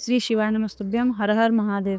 श्री शिवाय नमस्तुभ्यम। हर हर महादेव।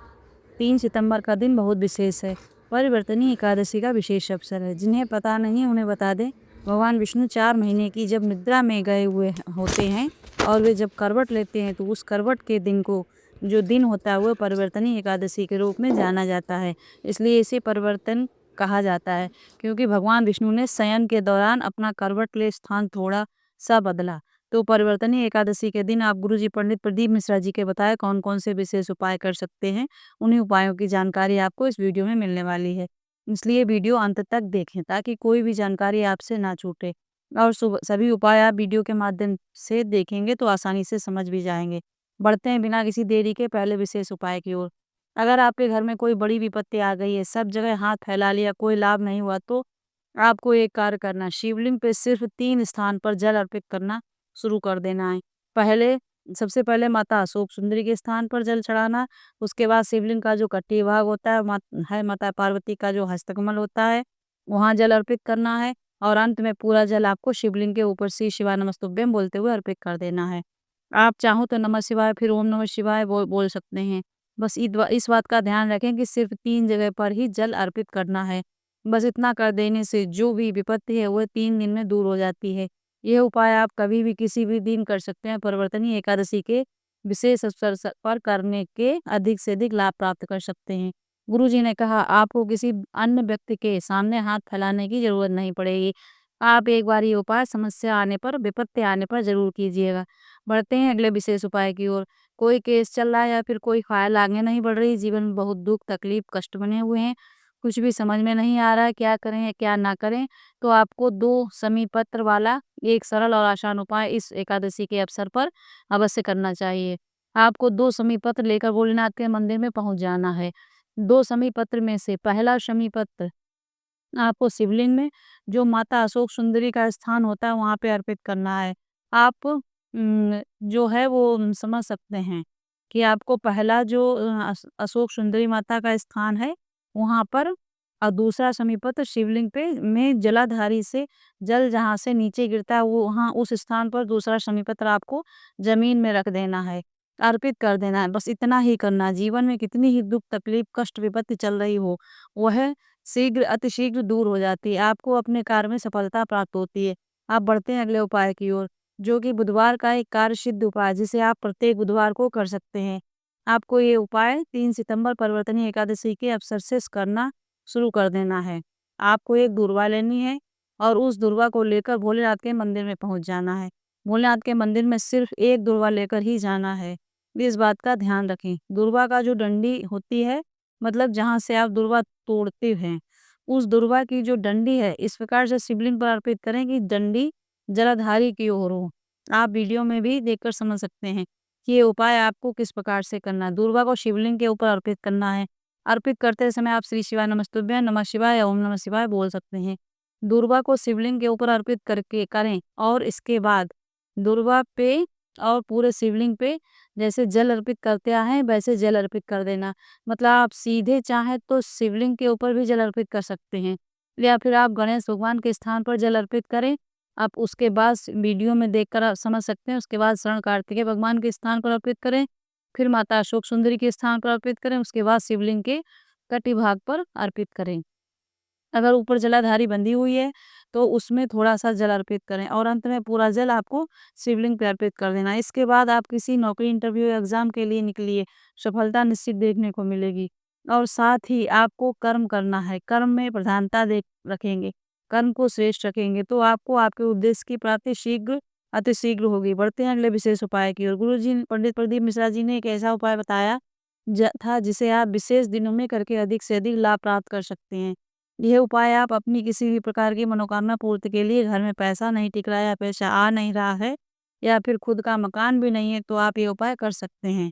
3 सितंबर का दिन बहुत विशेष है। परिवर्तनी एकादशी का विशेष अवसर है। जिन्हें पता नहीं उन्हें बता दें, भगवान विष्णु 4 महीने की जब निद्रा में गए हुए होते हैं और वे जब करवट लेते हैं तो उस करवट के दिन को जो दिन होता है वह परिवर्तनी एकादशी के रूप में जाना जाता है। इसलिए इसे परिवर्तन कहा जाता है, क्योंकि भगवान विष्णु ने शयन के दौरान अपना करवट ले स्थान थोड़ा सा बदला। तो परिवर्तनीय एकादशी के दिन आप गुरुजी पंडित प्रदीप मिश्रा जी के बताए कौन-कौन से विशेष उपाय कर सकते हैं, उन्हीं उपायों की जानकारी आपको इस वीडियो में मिलने वाली है। इसलिए वीडियो अंत तक देखें ताकि कोई भी जानकारी आपसे ना छूटे। और सभी उपाय आप वीडियो के माध्यम से देखेंगे तो आसानी से समझ भी जाएंगे। बढ़ते हैं बिना किसी देरी के पहले विशेष उपाय की ओर। अगर आपके घर में कोई बड़ी विपत्ति आ गई है, सब जगह हाथ फैला लिया, कोई लाभ नहीं हुआ, तो आपको एक कार्य करना, शिवलिंग पे सिर्फ 3 स्थान पर जल अर्पित करना शुरू कर देना है। पहले सबसे पहले माता अशोक सुंदरी के स्थान पर जल चढ़ाना, उसके बाद शिवलिंग का जो कटी भाग होता है, माता पार्वती का जो हस्तकमल होता है, वहाँ जल अर्पित करना है और अंत में पूरा जल आपको शिवलिंग के ऊपर श्री शिवाय नमस्तुभ्यम बोलते हुए अर्पित कर देना है। आप चाहो तो नमः शिवाय फिर ओम नमः शिवाय बोल सकते हैं। बस इस बात का ध्यान रखें कि सिर्फ 3 जगह पर ही जल अर्पित करना है। बस इतना कर देने से जो भी विपत्ति है वह 3 दिन में दूर हो जाती है। यह उपाय आप कभी भी किसी भी दिन कर सकते हैं। परिवर्तनीय एकादशी के विशेष अवसर पर करने के अधिक से अधिक लाभ प्राप्त कर सकते हैं। गुरुजी ने कहा आपको किसी अन्य व्यक्ति के सामने हाथ फैलाने की जरूरत नहीं पड़ेगी। आप एक बार ये उपाय समस्या आने पर, विपत्ति आने पर जरूर कीजिएगा। बढ़ते हैं अगले विशेष उपाय की ओर। कोई केस चल रहा है या फिर कोई फाइल आगे नहीं बढ़ रही, जीवन में बहुत दुख तकलीफ कष्ट बने हुए हैं, कुछ भी समझ में नहीं आ रहा है क्या करें या क्या ना करें, तो आपको 2 समी पत्र वाला एक सरल और आसान उपाय इस एकादशी के अवसर पर अवश्य करना चाहिए। आपको 2 समी पत्र लेकर भोलेनाथ के मंदिर में पहुंच जाना है। 2 समी पत्र में से पहला समी पत्र आपको शिवलिंग में जो माता अशोक सुंदरी का स्थान होता है वहाँ पे अर्पित करना है। आप जो है वो समझ सकते हैं कि आपको पहला जो अशोक सुंदरी माता का स्थान है वहाँ पर, और दूसरा समीपत्र शिवलिंग पे में जलाधारी से जल जहाँ से नीचे गिरता है वो वहाँ उस स्थान पर दूसरा समीपत्र आपको जमीन में रख देना है, अर्पित कर देना है। बस इतना ही करना है। जीवन में कितनी ही दुख तकलीफ कष्ट विपत्ति चल रही हो, वह शीघ्र अतिशीघ्र दूर हो जाती है। आपको अपने कार्य में सफलता प्राप्त होती है। आप बढ़ते हैं अगले उपाय की ओर, जो कि बुधवार का एक कार्य सिद्ध उपाय जिसे आप प्रत्येक बुधवार को कर सकते हैं। आपको ये उपाय 3 सितंबर परिवर्तनीय एकादशी के अवसर से करना शुरू कर देना है। आपको एक दूर्वा लेनी है और उस दूर्वा को लेकर भोलेनाथ के मंदिर में पहुंच जाना है। भोलेनाथ के मंदिर में सिर्फ एक दूर्वा लेकर ही जाना है। इस बात का ध्यान रखें। दूर्वा का जो डंडी होती है, मतलब जहाँ से आप दूर्वा तोड़ते हैं, उस दूर्वा की जो डंडी है इस प्रकार से शिवलिंग पर अर्पित करें कि डंडी जलाधारी की ओर हो। आप वीडियो में भी देखकर समझ सकते हैं कि ये उपाय आपको किस प्रकार से करना है। दूर्वा को शिवलिंग के ऊपर अर्पित करना है। अर्पित करते समय आप श्री शिवाय नमस्तुभ्यं, नमः शिवाय या ओम नमः शिवाय बोल सकते हैं। दूर्वा को शिवलिंग के ऊपर अर्पित करके करें और इसके बाद दूर्वा पे और पूरे शिवलिंग पे जैसे जल अर्पित करते आए हैं वैसे जल अर्पित कर देना। मतलब आप सीधे चाहें तो शिवलिंग के ऊपर भी जल अर्पित कर सकते हैं, या फिर आप गणेश भगवान के स्थान पर जल अर्पित करें। आप उसके बाद वीडियो में देखकर आप समझ सकते हैं। उसके बाद शरण कार्तिकेय भगवान के स्थान पर अर्पित करें, फिर माता अशोक सुंदरी के स्थान पर अर्पित करें, उसके बाद शिवलिंग के कटी भाग पर अर्पित करें। अगर ऊपर जलाधारी बंधी हुई है तो उसमें थोड़ा-सा जल अर्पित करें और अंत में पूरा जल आपको शिवलिंग पे अर्पित कर देना है। इसके बाद आप किसी नौकरी, इंटरव्यू या एग्ज़ाम के लिए निकलिए, सफलता निश्चित देखने को मिलेगी। और साथ ही आपको कर्म करना है, कर्म में प्रधानता दे रखेंगे, कर्म को श्रेष्ठ रखेंगे तो आपको आपके उद्देश्य की प्राप्ति शीघ्र अतिशीघ्र होगी। बढ़ते हैं अगले विशेष उपाय की ओर। गुरुजी पंडित प्रदीप मिश्रा जी ने एक ऐसा उपाय बताया था जिसे आप विशेष दिनों में करके अधिक से अधिक लाभ प्राप्त कर सकते हैं। यह उपाय आप अपनी किसी भी प्रकार की मनोकामना पूर्ति के लिए, घर में पैसा नहीं टिक रहा है या पैसा आ नहीं रहा है या फिर खुद का मकान भी नहीं है, तो आप ये उपाय कर सकते हैं।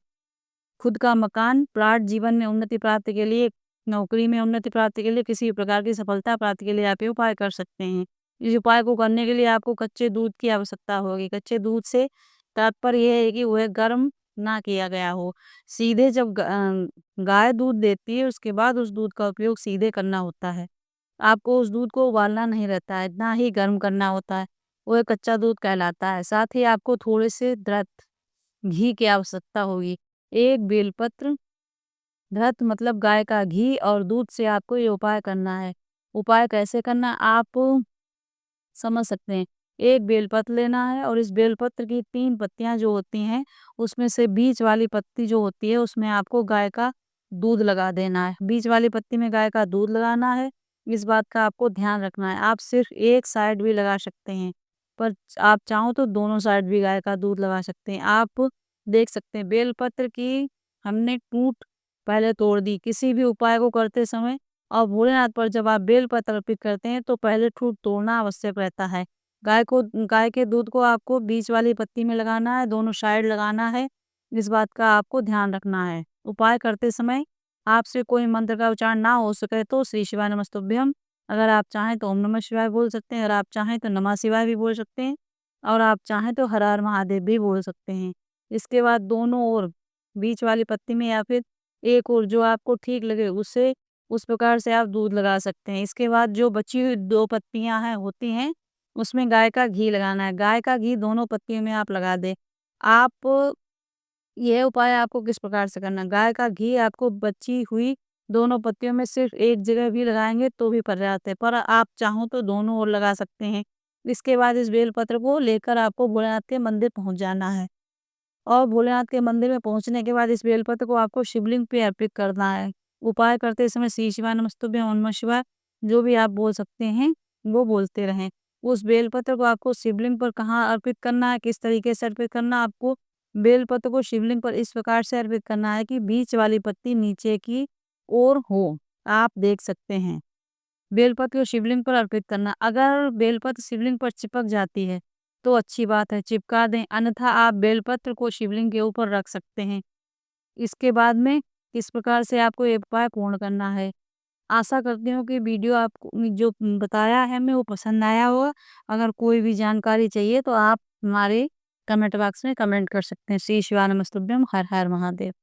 खुद का मकान, प्लाट, जीवन में उन्नति प्राप्ति के लिए, नौकरी में उन्नति प्राप्ति के लिए, किसी भी प्रकार की सफलता प्राप्ति के लिए आप ये उपाय कर सकते हैं। इस उपाय को करने के लिए आपको कच्चे दूध की आवश्यकता होगी। कच्चे दूध से तात्पर्य ये है कि वह गर्म ना किया गया हो। सीधे जब गाय दूध देती है उसके बाद उस दूध का उपयोग सीधे करना होता है। आपको उस दूध को उबालना नहीं रहता है, इतना ही गर्म करना होता है। वह कच्चा दूध कहलाता है। साथ ही आपको थोड़े से घी की आवश्यकता होगी। एक बेलपत्र घृत मतलब गाय का घी और दूध से आपको ये उपाय करना है। उपाय कैसे करना है आप समझ सकते हैं। एक बेलपत्र लेना है और इस बेलपत्र की 3 पत्तियाँ जो होती हैं, उसमें से बीच वाली पत्ती जो होती है, उसमें आपको गाय का दूध लगा देना है। बीच वाली पत्ती में गाय का दूध लगाना है, इस बात का आपको ध्यान रखना है। आप सिर्फ़ एक साइड भी लगा सकते हैं, पर आप चाहो तो दोनों साइड भी गाय का दूध लगा सकते हैं। आप देख सकते हैं बेलपत्र की हमने टूट पहले तोड़ दी, किसी भी उपाय को करते समय और भोलेनाथ पर जब आप बेलपत्र अर्पित करते हैं तो पहले ठूँठ तोड़ना आवश्यक रहता है। गाय के दूध को आपको बीच वाली पत्ती में लगाना है, दोनों साइड लगाना है, इस बात का आपको ध्यान रखना है। उपाय करते समय आपसे कोई मंत्र का उच्चारण ना हो सके तो श्री शिवाय नमस्तुभ्यम, अगर आप चाहें तो ओम नमः शिवाय बोल सकते हैं, अगर आप चाहें तो नमः शिवाय भी बोल सकते हैं और आप चाहें तो हर हर महादेव भी बोल सकते हैं। इसके बाद दोनों ओर बीच वाली पत्ती में या फिर एक ओर जो आपको ठीक लगे उससे उस प्रकार से आप दूध लगा सकते हैं। इसके बाद जो बची हुई 2 पत्तियाँ हैं होती हैं, उसमें गाय का घी लगाना है। गाय का घी दोनों पत्तियों में आप लगा दें। आप यह उपाय आपको किस प्रकार से करना है, गाय का घी आपको बची हुई दोनों पत्तियों में सिर्फ़ एक जगह भी लगाएँगे तो भी पर्याप्त है, पर आप चाहो तो दोनों ओर लगा सकते हैं। इसके बाद इस बेलपत्र को लेकर आपको भोलेनाथ के मंदिर पहुँच जाना है। और भोलेनाथ के मंदिर में पहुँचने के बाद इस बेलपत्र को आपको शिवलिंग पे अर्पित करना है। उपाय करते समय श्री शिवाय नमस्तुभ्यं, ओम नमः शिवाय जो भी आप बोल सकते हैं, वो बोलते रहें। उस बेलपत्र को आपको शिवलिंग पर कहाँ अर्पित करना है, किस तरीके से अर्पित करना है, आपको बेलपत्र को शिवलिंग पर इस प्रकार से अर्पित करना है कि बीच वाली पत्ती नीचे की ओर हो। आप देख सकते हैं। बेलपत्र को शिवलिंग पर अर्पित करना। अगर बेलपत्र शिवलिंग पर चिपक जाती है, तो अच्छी बात है, चिपका दें, अन्यथा आप बेलपत्र को शिवलिंग के ऊपर रख सकते हैं। इसके बाद में किस प्रकार से आपको ये उपाय पूर्ण करना है। आशा करती हूँ कि वीडियो आपको जो बताया है मैं वो पसंद आया होगा। अगर कोई भी जानकारी चाहिए तो आप हमारे कमेंट बॉक्स में कमेंट कर सकते हैं। श्री शिवाय नमस्तुभ्यम, हर हर महादेव।